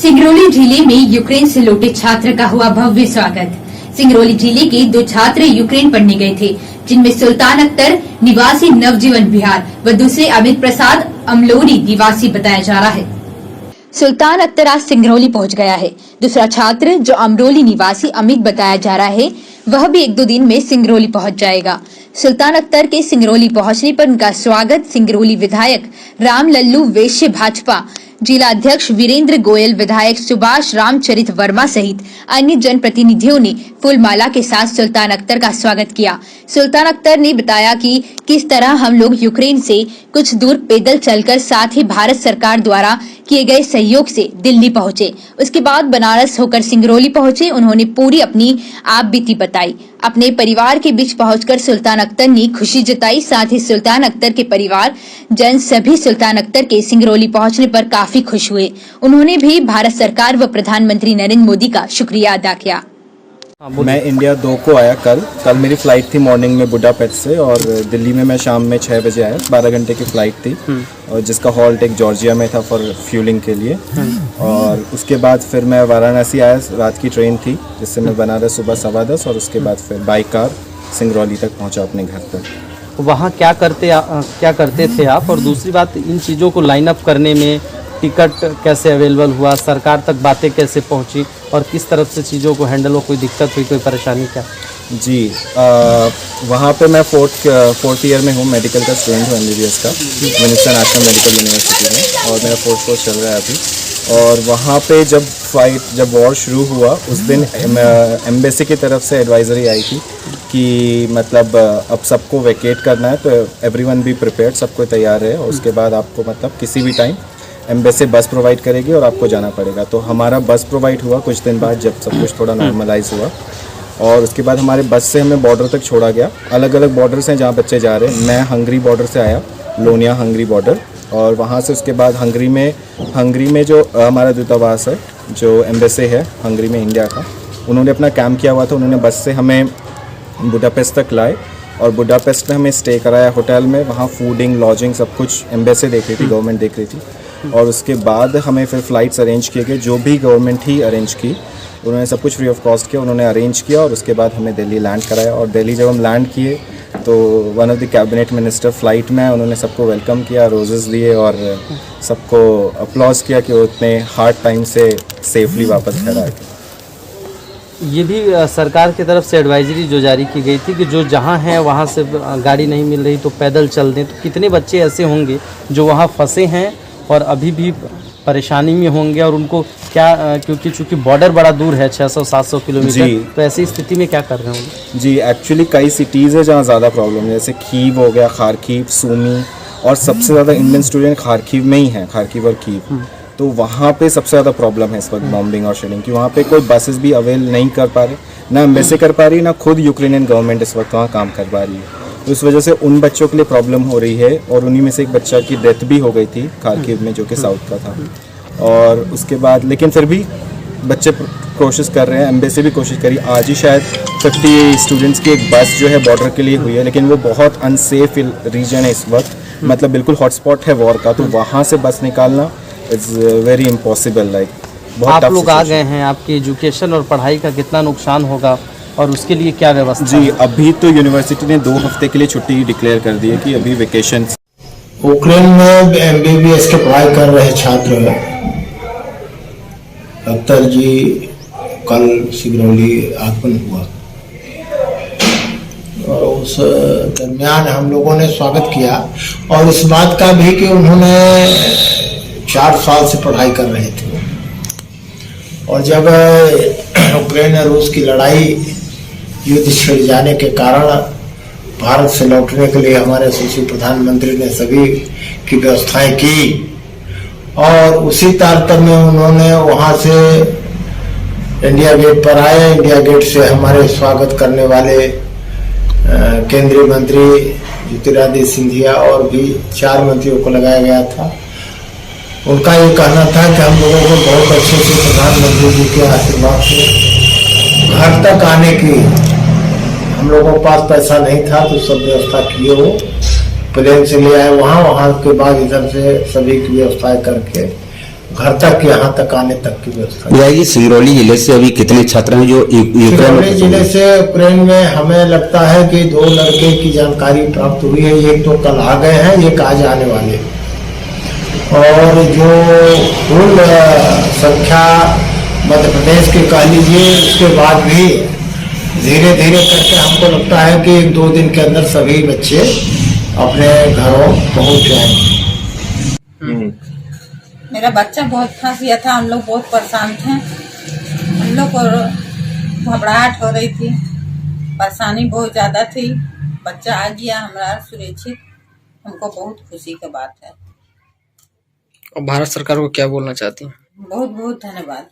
सिंगरौली जिले में यूक्रेन से लौटे छात्र का हुआ भव्य स्वागत। सिंगरौली जिले के 2 छात्र यूक्रेन पढ़ने गए थे, जिनमें सुल्तान अख्तर निवासी नवजीवन बिहार व दूसरे अमित प्रसाद अमलोरी निवासी बताया जा रहा है। सुल्तान अख्तर आज सिंगरौली पहुंच गया है। दूसरा छात्र जो अमरोली निवासी अमित बताया जा रहा है, वह भी 1-2 दिन में सिंगरौली पहुंच जाएगा। सुल्तान अख्तर के सिंगरौली पहुंचने पर उनका स्वागत सिंगरौली विधायक राम लल्लू वैश्य, भाजपा जिला अध्यक्ष वीरेंद्र गोयल, विधायक सुभाष रामचरित वर्मा सहित अन्य जनप्रतिनिधियों ने फूलमाला के साथ सुल्तान अख्तर का स्वागत किया। सुल्तान अख्तर ने बताया कि किस तरह हम लोग यूक्रेन से कुछ दूर पैदल चलकर, साथ ही भारत सरकार द्वारा किए गए सहयोग से दिल्ली पहुंचे। उसके बाद बनारस होकर सिंगरौली पहुंचे। उन्होंने पूरी अपनी आप बीती बताई। अपने परिवार के बीच पहुंचकर सुल्तान अख्तर ने खुशी जताई। साथ ही सुल्तान अख्तर के परिवार जन सभी सुल्तान अख्तर के सिंगरौली पहुंचने पर काफी खुश हुए। उन्होंने भी भारत सरकार व प्रधानमंत्री नरेंद्र मोदी का शुक्रिया अदा किया। मैं इंडिया 2 को आया कल मेरी फ़्लाइट थी मॉर्निंग में बुडापेस्ट से, और दिल्ली में मैं शाम में 6 बजे आया। 12 घंटे की फ़्लाइट थी, और जिसका हॉल्ट एक जॉर्जिया में था फॉर फ्यूलिंग के लिए। और उसके बाद फिर मैं वाराणसी आया, रात की ट्रेन थी जिससे मैं बनारस सुबह 10:15, और उसके बाद फिर बाई कार सिंगरौली तक पहुंचा अपने घर तक। वहाँ क्या करते थे आप? और दूसरी बात, इन चीज़ों को लाइन अप करने में टिकट कैसे अवेलेबल हुआ, सरकार तक बातें कैसे पहुंची, और किस तरफ से चीज़ों को हैंडल हो, कोई दिक्कत हुई, कोई परेशानी क्या? जी, वहाँ पे मैं फोर्थ ईयर में हूँ, मेडिकल का स्टूडेंट हूँ, MBBS का, मिनिस्टर नेशनल मेडिकल यूनिवर्सिटी में, और मेरा 4th कोर्स चल रहा है अभी। और वहाँ पे जब वॉर शुरू हुआ उस दिन एम्बेसी की तरफ से एडवाइजरी आई थी कि मतलब अब सबको वैकेट करना है, तो एवरीवन बी प्रिपेयर्ड, सबको तैयार है, और उसके बाद आपको मतलब किसी भी टाइम एम्बेसी बस प्रोवाइड करेगी और आपको जाना पड़ेगा। तो हमारा बस प्रोवाइड हुआ कुछ दिन बाद, जब सब कुछ थोड़ा नॉर्मलाइज हुआ, और उसके बाद हमारे बस से हमें बॉर्डर तक छोड़ा गया। अलग अलग बॉर्डर्स हैं जहाँ बच्चे जा रहे हैं। मैं हंगरी बॉर्डर से आया, लोनिया हंगरी बॉर्डर, और वहाँ से उसके बाद हंगरी में जो हमारा दूतावास है, जो एम्बेसी है हंगरी में इंडिया का, उन्होंने अपना कैंप किया हुआ था। उन्होंने बस से हमें बुडापेस्ट तक लाए, और बुडापेस्ट में हमें स्टे कराया होटल में। वहाँ फूडिंग, लॉजिंग सब कुछ एम्बेसी देख रही थी, गवर्नमेंट देख रही थी। और उसके बाद हमें फिर फ़्लाइट्स अरेंज किए गए, जो भी गवर्नमेंट ही अरेंज की, उन्होंने सब कुछ फ्री ऑफ कॉस्ट किया, उन्होंने अरेंज किया। और उसके बाद हमें दिल्ली लैंड कराया, और दिल्ली जब हम लैंड किए तो one of the cabinet minister flight में, उन्होंने सबको वेलकम किया, रोजेस दिए, और सबको अप्लॉज किया कि वो इतने हार्ड टाइम से सेफली वापस घर आए। ये भी सरकार की तरफ से एडवाइजरी जो जारी की गई थी कि जो जहाँ है वहाँ से गाड़ी नहीं मिल रही तो पैदल चल दें। तो कितने बच्चे ऐसे होंगे जो वहाँ फंसे हैं और अभी भी परेशानी में होंगे, और उनको क्या, क्योंकि चूँकि बॉर्डर बड़ा दूर है 600-700 किलोमीटर, तो ऐसी स्थिति में क्या कर रहे होंगे? जी, एक्चुअली कई सिटीज़ है जहाँ ज़्यादा प्रॉब्लम है, जैसे खीव हो गया, खारकीव, सूमी, और सबसे ज़्यादा इंडियन स्टूडेंट खारकीव में ही हैं, खारकीव और कीव। तो वहाँ पे सबसे ज़्यादा प्रॉब्लम है इस वक्त बॉम्बिंग और शेलिंग की। वहाँ पे कोई बसेस भी अवेल नहीं कर पा रहे, ना एम्बेसी कर पा रही, ना खुद यूक्रेनियन गवर्नमेंट इस वक्त वहाँ काम कर पा रही है। तो इस वजह से उन बच्चों के लिए प्रॉब्लम हो रही है, और उन्हीं में से एक बच्चा की डेथ भी हो गई थी खारकीव में, जो कि साउथ का था। और उसके बाद लेकिन फिर भी बच्चे कोशिश कर रहे हैं, एम्बेसी भी कोशिश करी। आज ही शायद 50 स्टूडेंट्स की एक बस जो है बॉर्डर के लिए हुई है, लेकिन वो बहुत अनसेफ रीजन है इस वक्त, मतलब बिल्कुल हॉटस्पॉट है वॉर का, तो वहाँ से बस निकालना इट्स वेरी इम्पॉसिबल। लाइक आप लोग आ गए हैं, आपकी एजुकेशन और पढ़ाई का कितना नुकसान होगा, और उसके लिए क्या व्यवस्था? जी, अभी तो यूनिवर्सिटी ने 2 हफ्ते के लिए छुट्टी डिक्लेयर कर दी है कि अभी वेकेशन। यूक्रेन में MBBS की पढ़ाई कर रहे छात्र अख्तर जी कल सिंगरौली आगमन हुआ, और उस दरमियान हम लोगों ने स्वागत किया, और इस बात का भी कि उन्होंने 4 साल से पढ़ाई कर रहे थे, और जब यूक्रेन और रूस की लड़ाई युद्ध छिड़ जाने के कारण भारत से लौटने के लिए हमारे यशस्वी प्रधानमंत्री ने सभी की व्यवस्थाएं की, और उसी तारतम्य में उन्होंने वहां से इंडिया गेट पर आए। इंडिया गेट से हमारे स्वागत करने वाले केंद्रीय मंत्री ज्योतिरादित्य सिंधिया और भी 4 मंत्रियों को लगाया गया था। उनका ये कहना था कि हम लोगों को बहुत अच्छे से प्रधानमंत्री जी के आशीर्वाद से घर तक आने की, हम लोगों के पास पैसा नहीं था तो सब व्यवस्था किए, वो प्लेन से ले आए वहाँ के बाद इधर से सभी की व्यवस्था करके घर तक यहाँ तक आने तक की व्यवस्था। भैया जी सिंगरौली जिले से अभी कितने छात्र हैं जो यूक्रेन सिंगरौली में? जिले से यूक्रेन में हमें लगता है कि 2 लड़के की जानकारी प्राप्त हुई है। एक तो कल आ गए हैं, एक आज आने वाले। और जो कुल संख्या मध्य प्रदेश की कह लीजिए, उसके बाद भी धीरे धीरे करके हमको लगता है कि 1-2 दिन के अंदर सभी बच्चे अपने घरों पहुंच जाएंगे। मेरा बच्चा बहुत फंस गया था, हम लोग बहुत परेशान थे, हम लोग को घबराहट हो रही थी, परेशानी बहुत ज़्यादा थी। बच्चा आ गया हमारा सुरक्षित, हमको बहुत खुशी की बात है। और भारत सरकार को क्या बोलना चाहती हैं? बहुत बहुत धन्यवाद।